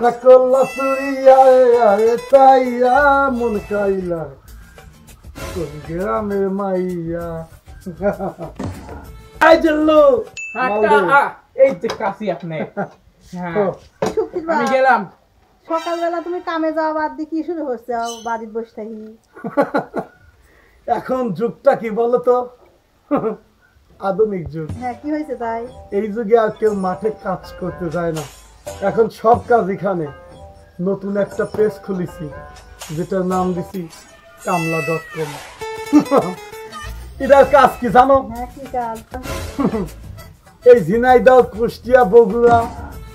মনটা করলা চুরিয়া আরে তাইয়া মন কাইলা গ্রামের মাইয়া আই জল্লু এই যে কাশি আপনি আমি গেলাম। সকালবেলা তুমি কামে যাওয়া বাদ দিয়ে কি শুরু হচ্ছে বাড়িতে বসে থাকি? এখন যুগটা কি বলতো, আধুনিক যুগ। হ্যাঁ, কি হয়েছে তাই? এই যুগে আর কেউ মাঠে কাজ করতে যায় না, এখন সব কাজ এখানে। নতুন একটা পেজ খুলেছি যেটার নাম দিছি kamla.com। এটার কাজ কি জানো? হ্যাঁ, কি কাজ? এই ঝিনাইদহ, কুষ্টিয়া, বগুড়া,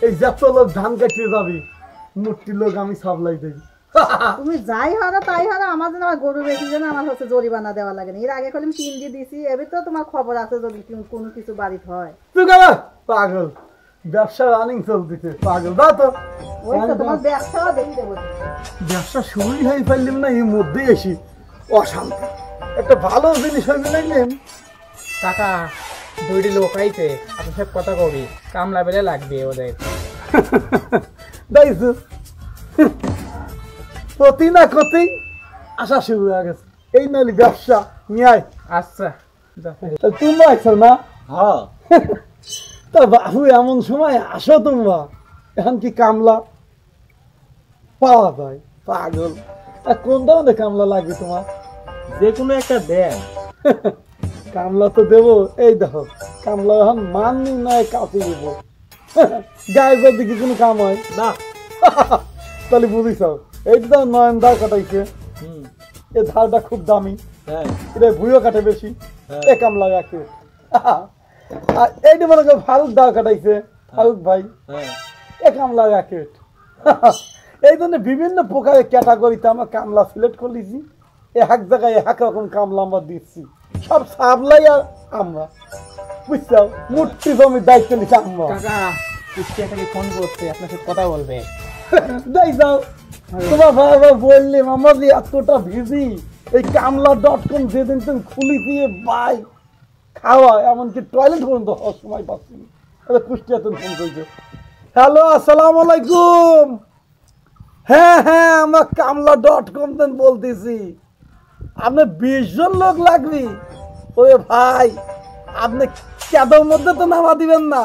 এই যত লোক ধান কাটিয়ে যাবি মোটি লোক আমি সাপ্লাই দেই। তুমি যাই হারো তাই হারো, আমার জন্য আমার গরু বেশি যেন আমার হচ্ছে জরিমানা দেওয়া লাগে না। এর আগে কলম 3 দিয়ে দিছি, এবার তো তোমার খবর আছে যদি কোনো কিছু বাড়িতে হয়। তুই কেন পাগল, ব্যবসা রানিং চলতেছে পাগল। দাও তো, ওই তো তোমার ব্যবসা দেখি দেবো। ব্যবসা শুরুই হয়ে ফেললাম না, এর মধ্যে এসি অশান্তি। একটা ভালো জিনিস হয়ে লাগলেন কাকা, দুইটি লোক আইছে, আপনি সব কথা কবি কামলা বেলে লাগবে ওদের। দেখছো প্রতি না ক্ষতি আসা শুরু হয়ে গেছে। এই নইলে ব্যবসা নিয়ে আয়। আচ্ছা তোমরা আইছো না? হ্যাঁ। তা বাবু এমন সময় আসো তোমরা, এখন কি কামলা পাওয়া যায়? পাগল, কোন ধরনের কামলা লাগবে তোমার? যে কোনো একটা দেন। কামলা তো দেবো, এই দেখো কামলা এখন মানি নয় কাছে দেবো। গায়ের দিকে কোনো কাম হয় না। তাহলে বুঝিস এইটা নয়ন ধার কাটাইছে, এই ধারটা খুব দামি, এটা ভুইও কাটে বেশি, এ কামলা রাখে। আর এইটা মনে করো ফারুক ধার কাটাইছে, ফারুক ভাই, এ কামলা রাখে। এই জন্য বিভিন্ন প্রকারের ক্যাটাগরিতে আমরা কামলা সিলেক্ট করেছি। এক জায়গায় এক রকম কামলা আমরা দিচ্ছি, সব সাপ্লাই আর আমরা, বুঝছো? মূর্তি জমির দায়িত্ব নিচ্ছি আমরা। কাকা কুষ্টিয়া থেকে ফোন করছে, আপনার সাথে কথা বলবে। যাই যাও, তোমার বাবা বললে আমার যে এতটা ভিজি, এই kamla.com যেদিন তুমি খুলি দিয়ে বাই খাওয়া, এমনকি টয়লেট পর্যন্ত হওয়ার সময় পাচ্ছি না। কুষ্টিয়া তুমি ফোন করেছো। হ্যালো, আসসালামু আলাইকুম। হ্যাঁ হ্যাঁ, আমরা kamla.com বলতেছি। আপনি 20 জন লোক লাগবে? ওরে ভাই, আপনি কেদার মধ্যে তো নামা দিবেন না,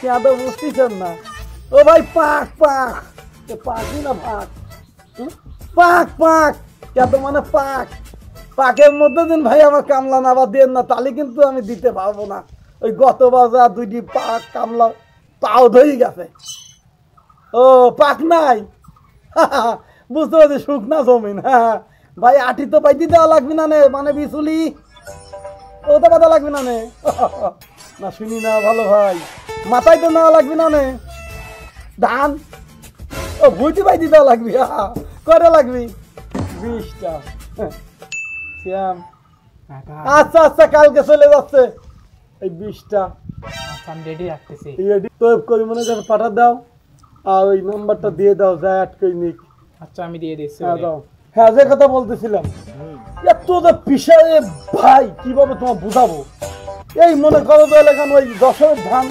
কেদার বুঝতেছেন না। ও ভাই পাক পাক, পাকই না ভাগ, পাক পাক, কেদার মানে পাক, পাকের মধ্যে দিন ভাই আমার কামলা নামা দেন না, তাহলে কিন্তু আমি দিতে পারবো না। ওই গত বাজার 2টি পাক কামলা পাও ধরে গেছে। ও পাক নাই, বুঝতে পারছি, শুকনা জমিন। হ্যাঁ ভাই, আটি তো পাইতে দেওয়া লাগবে না নে, মানে বিচুলি ও তো পাতা লাগবে না নে। না শুনি না ভালো ভাই, মাথায় তো নেওয়া লাগবে না নে। ধান ও ভুইতে পাইতে দেওয়া লাগবে, কয়টা লাগবে? 20টা। শ্যাম, আচ্ছা আচ্ছা, কালকে চলে যাচ্ছে এই 20টা। আচ্ছা আমি রেডি রাখতেছি। তো করি মনে করে পাঠা দাও, আর ওই নাম্বারটা দিয়ে দাও, যায় আটকে নিক। আচ্ছা আমি দিয়ে দিচ্ছি। হ্যাঁ দাও। হ্যাঁ, যে কথা বলতেছিলাম, এত পিসারে ভাই কিভাবে তোমার বুঝাবো? এই মনে করো তো এলাকান ওই যশোরের ধান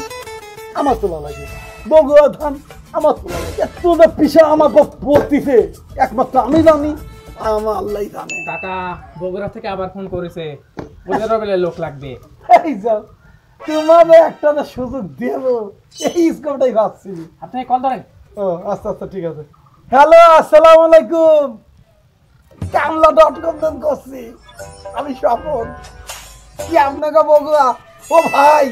আমার তোলা লাগে, বগুড়ার ধান আমার তোলা লাগে, এত পিসা আমাকে পড়তিছে, একমাত্র আমি জানি, আমার আল্লাহ জানে। কাকা বগুড়া থেকে আবার ফোন করেছে, বগুড়া বেলে লোক লাগবে। এই যাও, তোমার একটা না সুযোগ দেবো, এই স্কোপটাই ভাবছিলি। আপনি কল ধরেন। ও আচ্ছা আচ্ছা, ঠিক আছে। হ্যালো, আসসালামু আলাইকুম। kamla.com করছি আমি, স্বপন। কি আপনাকে বগুড়া? ও ভাই,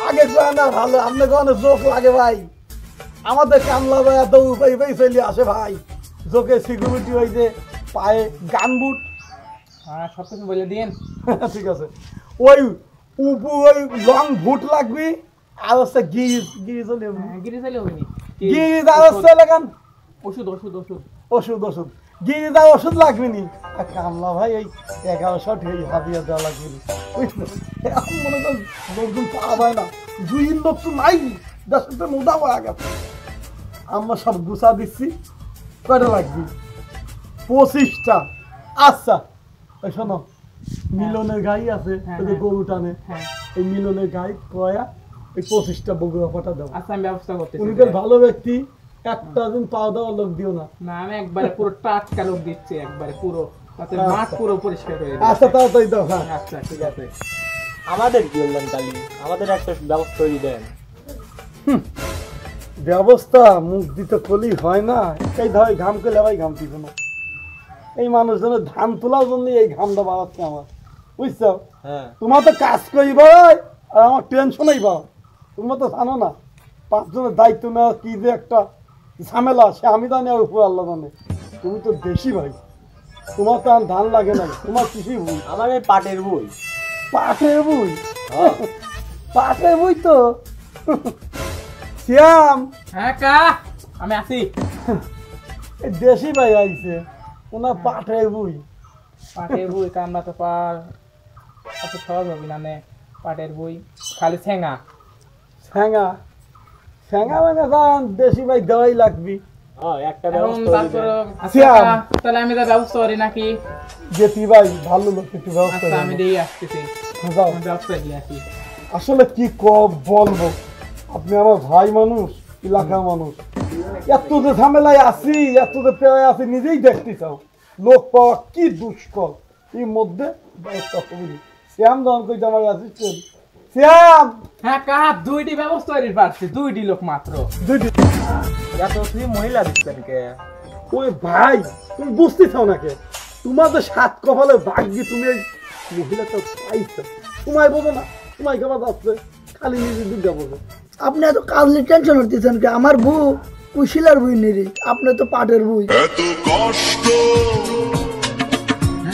আগে কয় না ভালো, আপনাকে অনেক জোক লাগে ভাই। আমাদের কামলা ভাই এত উপায় উপায় চলে আসে ভাই, জোকে সিকিউরিটি ওই যে পায়ে গান বুট। হ্যাঁ সব কিছু বলে দিন। ঠিক আছে, ওই ওই লং বুট লাগবে, আর হচ্ছে গিরিজ, গিরিজ হলে গিরি চাইলে হয়নি। গিরিজ, আর হচ্ছে লাগান ওষুধ ওষুধ ওষুধ ওষুধ, ওষুধ গিয়ে যা ওষুধ লাগবে নি। আর কামলা ভাই এই 1100 হাবিয়া দেওয়া লাগবে নি, বুঝলো? এখন মনে করেন লোকজন পাওয়া যায় না, দুইয়ের লোক তো নাই, দেশে মোদা হয়ে গেছে। আমরা সব গুছা দিচ্ছি, কয়টা লাগবে? 25টা। আচ্ছা ওই শোনো, মিলনের গাই আছে, ওই যে গরু টানে, এই মিলনের গাই কয়া এই 25টা বগুড়া পাঠা দেবো। আচ্ছা আমি ব্যবস্থা করতেছি। উনি ভালো ব্যক্তি, একটা দিন পাও দাও লোক দিও না। না আমি একবারে পুরো টাটকা লোক দিচ্ছি, একবারে পুরো তাতে মাঠ পুরো পরিষ্কার করে দিচ্ছি। আচ্ছা তাড়াতাড়ি দাও। হ্যাঁ আচ্ছা ঠিক আছে। আমাদের কি বললেন তালি, আমাদের একটা ব্যবস্থা করে দেন। ব্যবস্থা মুখ দিতে কলি হয় না, এই ধর ঘাম করলে ভাই ঘাম দিব না। এই মানুষজনের ধান তোলার জন্য এই ঘামটা বাড়াচ্ছে আমার, বুঝছো? হ্যাঁ তোমার তো কাজ করি ভাই, আর আমার টেনশনই পাও। তোমরা তো জানো না 5 জনের দায়িত্ব নেওয়া কি যে একটা ঝামেলা, সে আমি জানি আর উপর আল্লাহ জানে। তুমি তো দেশি ভাই, তোমার তো আর ধান লাগে না, তোমার কৃষি বই। আমার এই পাটের বই। পাটের বই? হ্যাঁ। পাটের বই তো শ্যাম, হ্যাঁ কা আমি আছি। এই দেশি ভাই আইছে, ওনার পাটের বই। পাটের বই কামলা তো পার অত সহজ হবে না নে। পাটের বই খালি ছেঙ্গা স্যাঙা স্যাঙা মানে জান দেশি ভাই দেওয়াই লাগবি। হ্যাঁ একটা এখন ব্যবস্থা করে তারপর দেন। শ্যাম। তাহলে আমি তো ব্যবস্থা করি নাকি? যেতি ভাই ভালো লোক, একটু ব্যবস্থা আচ্ছা আমি করো। দিয়ে আসতেছি, যাও। আমি ব্যবস্থা দিয়ে আসি। আসলে কি বলবো, আপনি আমার ভাই মানুষ, এলাকার মানুষ, এত যে ঝামেলায় আছি, এত যে পেয়ে আছি, নিজেই দেখতে চাও। লোক পাওয়া কি দুষ্কর, এর মধ্যে ব্যবস্থা করিনি। শ্যাম দন কইতে আমার অ্যাসিস্ট্যান্ট শ্যাম, হ্যাঁ কা দুইটি ব্যবস্থা করি পারছি, দুইটি লোক মাত্র। দুইটি। এত তুমি মহিলা দিচ্ছেন কে? ওই ভাই তুমি বুঝতে চাও না কে, তোমার তো 7 কপালে ভাগ্যি, তুমি এই মহিলাটা পাইছো। সময় বোঝো না, সময় কেমন যাচ্ছে, খালি নিজে দুর্গা বোঝো। আপনি এত কাজলি টেনশন হতেছেন কি? আমার বউ কুশিলার বই নিরি, আপনি তো পাটের বই। এত কষ্ট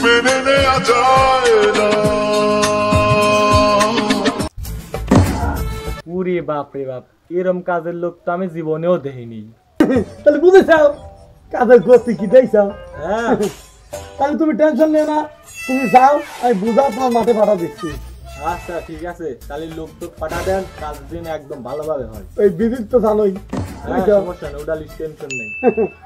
মেনে নেওয়া যায় না। পুরি বাপ রে বাপ, এরম কাজের লোক তো আমি জীবনেও দেখিনি। তাহলে বুঝেছাও কাজের গতি কি দেখছাও? হ্যাঁ তাহলে তুমি টেনশন নিও না, তুমি যাও, আমি বুঝাও, তোমার মাঠে পাঠা দিচ্ছি। আচ্ছা ঠিক আছে, তাহলে লোক তো পাঠা দেন, কাজ দিন একদম ভালোভাবে হয়। ওই বিদিত তো জানোই। হ্যাঁ যাও। সমস্যা নেই, ওটা টেনশন নেই।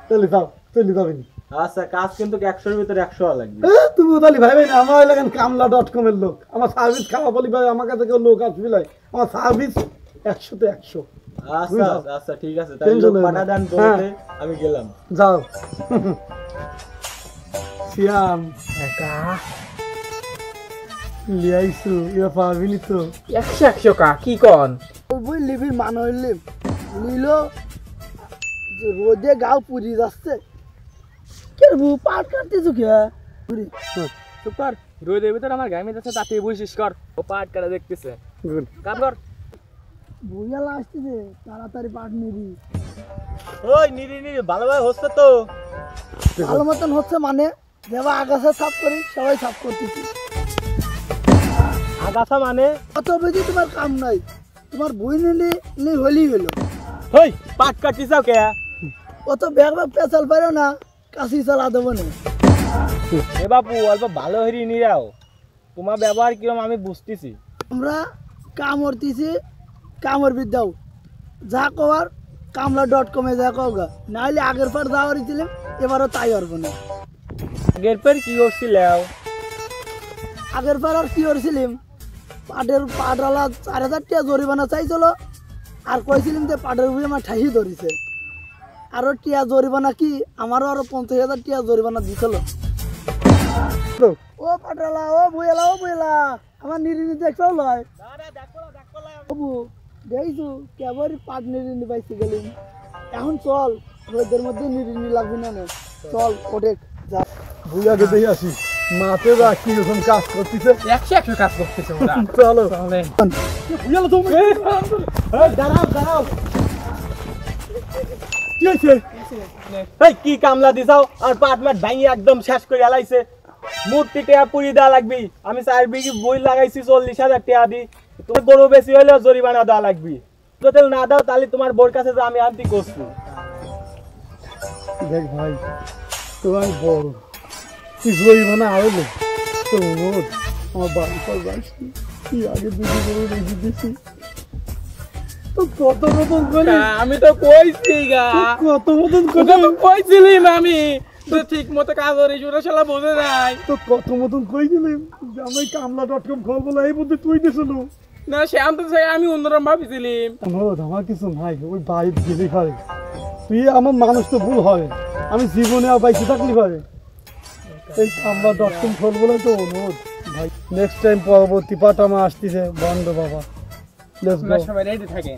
তাহলে যাও, চলে যাবেন। আচ্ছা কাজ কিন্তু 100-এর ভিতরে 100 লাগবে। তুমি তাহলে ভাই ভাই না, আমার এলাকার কামলা.com এর লোক, আমার সার্ভিস খাওয়া বলি ভাই, আমার কাছে কেউ লোক আসবি লাই, আমার সার্ভিস 100-তে 100। আচ্ছা যাও। আচ্ছা ঠিক আছে, তাহলে টেনশন লোক নেই না। পাঠা দেন হ্যাঁ। বলতে আমি গেলাম। যাও। শ্যাম কা লিয়াইছু, এরা পারবিনি তো। 100 কা কি কন? বই লিবির মান হইলে নিল যে রোদে গাও পুরি যাচ্ছে। কে রে বউ, পাট কাটতেছো কে? সুপার রোদের ভিতরে আমার গায়ে মেতেছে, তাতে বসিস কর, ও পাট কাটা দেখতেছে। গুড। কাম কর। বইয়ালা আসতেছে, তাড়াতাড়ি পাট নিবি। ওই নিরি নিরি ভালোভাবে হচ্ছে তো। ভালো মতন হচ্ছে মানে দেবা আগাছা সাফ করি, সবাই সাফ করতেছি। আগাছা মানে? অত বেশি তোমার কাম নাই, তোমার বই নিলে হলেই হলো। ওই পাট কাটিস কে? অত ব্যাগ ব্যাগ পেঁচাল পারো না, কাশি চালা দেবো না। এ বাপু অল্প ভালো হরি নিরাও, তোমার ব্যবহার কিরম আমি বুঝতেছি। আমরা কাম করতেছি, কামর বিদ্যাও যা কবার কামলা.com যা কওগা, নাহলে আগের পর যা করেছিলাম এবারও তাই করবো না। আগের পর কি করছিল? আগের পর আর কি করছিলাম, পাটওয়ালা 4000 টাকা জরিমানা চাইছিল, আর কইছিলাম যে পাটের বই আমার ঠাহি ধরেছে, আরো টিয়া জরিমানা কি আমারও আরো 50,000 টাকা জরিমানা দিছিল। ও পাটওয়ালা, ও বইলা আমার নিরিনি দেখছাও লয় বাবু, দেখছো কেবল পাট নিরিনি পাইছি গেলিম। এখন চল, রোদের মধ্যে নিরিনি লাগবে না, চল ওঠে যা। বুঝাকে দিয়ে আসি, মাঠে যা কিরকম কাজ করতেছে। 100 কাজ করতেছে ওরা। চলো। তাহলে বুঝালো তুমি। দাঁড়াও দাঁড়াও, কি হয়েছে? এই কি কামলা দিছাও, আর পাট মাট ভাঙি একদম শেষ করে এলাইছে। মূর্তি টেয়া পুরি দেওয়া লাগবি, আমি 4 বিঘি বই লাগাইছি 40,000 টাকা দি, তোমার গরু বেশি হলেও জরিমানা দেওয়া লাগবি। যদি না দাও তাহলে তোমার বোর কাছে যে আমি আনতি করছি। দেখ ভাই, তোমার বড় তুই জরিমানা আরো তো রোদ আমার বাড়ি পর যাচ্ছি, কি আগে দুটি করে রেখে দিয়েছি তো, কত মতন করে, আমি তো কইছি গা, কত মতন ওটা করে, তো কইছিলাম আমি তো ঠিক মতো কাজ করে জোরে শালা বোঝে নাই। তো কত মতন কইছিলাম যে আমি কামলা.com খবর এই মধ্যে তুই দিছিল না শ্যাম তো চাই, আমি অন্যরকম ভাবিছিলাম। আমার কিছু নাই, ওই বাইরে গেলে খাই তুই আমার মানুষ তো ভুল হবে, আমি জীবনে আর বাইসে থাকলি পারে। এই কামলা.com খোলবো না তো অনুরোধ ভাই। নেক্সট টাইম পরবর্তী পার্ট আমার আসতেছে বন্ধ বাবা। Let's go. সবাই রেডি থাকে।